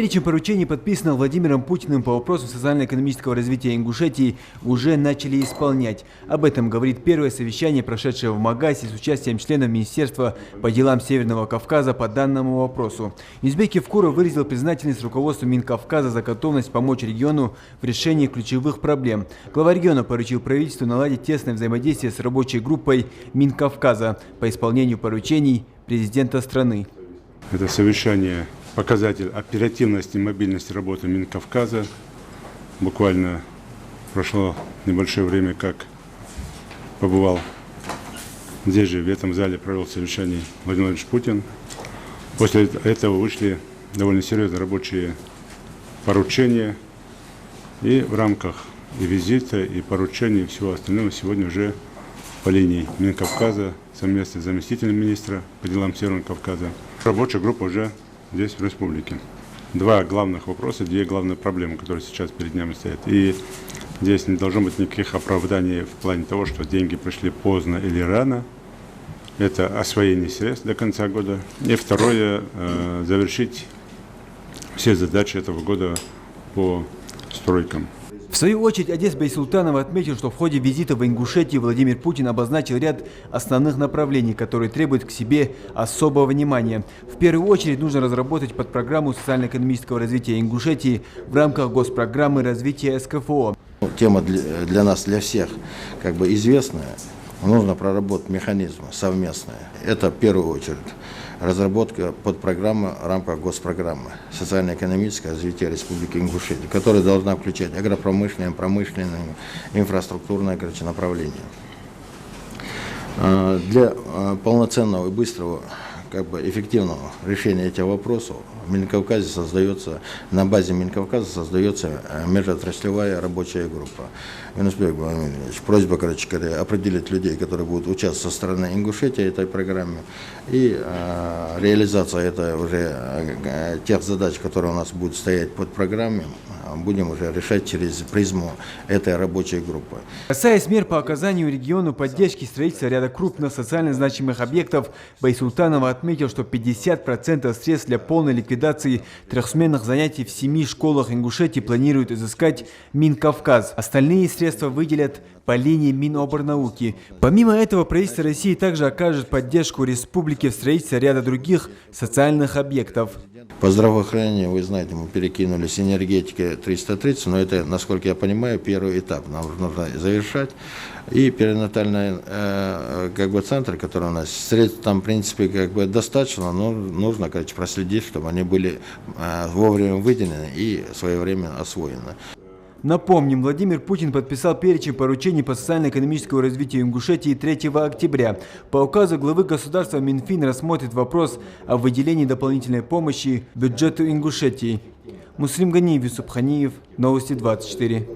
Перечень поручений, подписанных Владимиром Путиным по вопросу социально-экономического развития Ингушетии, уже начали исполнять. Об этом говорит первое совещание, прошедшее в Магасе с участием членов Министерства по делам Северного Кавказа по данному вопросу. Юзбек Евкуров выразил признательность руководству Минкавказа за готовность помочь региону в решении ключевых проблем. Глава региона поручил правительству наладить тесное взаимодействие с рабочей группой Минкавказа по исполнению поручений президента страны. Это совещание – показатель оперативности и мобильности работы Минкавказа. Буквально прошло небольшое время, как побывал здесь же, в этом зале, провел совещание Владимир Владимирович Путин. После этого вышли довольно серьезные рабочие поручения. И в рамках и визита, и поручений, и всего остального сегодня уже по линии Минкавказа, совместно с заместителем министра по делам Северного Кавказа, рабочая группа уже здесь, в республике. Два главных вопроса, две главные проблемы, которые сейчас перед нами стоят. И здесь не должно быть никаких оправданий в плане того, что деньги пришли поздно или рано. Это освоение средств до конца года. И второе, завершить все задачи этого года по стройкам. В свою очередь, Одесс Байсултанов отметил, что в ходе визита в Ингушетию Владимир Путин обозначил ряд основных направлений, которые требуют к себе особого внимания. В первую очередь нужно разработать подпрограмму социально-экономического развития Ингушетии в рамках госпрограммы развития СКФО. Тема для нас, для всех, известная. Нужно проработать механизмы совместные. Это в первую очередь разработка подпрограммы в рамках госпрограммы социально-экономическое развитие Республики Ингушетия, которая должна включать агропромышленное, промышленное, инфраструктурное направление. Для полноценного и быстрого, эффективного решения этих вопросов в Минкавказе создается, на базе Минкавказа создается межотраслевая рабочая группа. Юнусбек Владимирович, просьба, определить людей, которые будут участвовать со стороны Ингушетии этой программе, и реализация это уже тех задач, которые у нас будут стоять под программой, будем уже решать через призму этой рабочей группы. Касаясь мер по оказанию региону поддержки строительства ряда крупных социально значимых объектов, Байсултанов отметил, что 50% средств для полной ликвидации трехсменных занятий в 7 школах Ингушетии планирует изыскать Минкавказ. Остальные средства выделят по линии Миноборнауки. Помимо этого, правительство России также окажет поддержку республике в строительстве ряда других социальных объектов. По здравоохранению, вы знаете, мы перекинули с энергетики 330, но это, насколько я понимаю, первый этап. Нам нужно завершать. И перинатальный центр, который у нас, средств там, в принципе, достаточно, но нужно, проследить, чтобы они были вовремя выделены и своевременно освоены. Напомним, Владимир Путин подписал перечень поручений по социально-экономическому развитию Ингушетии 3 октября. По указу главы государства Минфин рассмотрит вопрос о выделении дополнительной помощи бюджету Ингушетии. Муслим Ганиев, Юсуп Ханиев, Новости 24.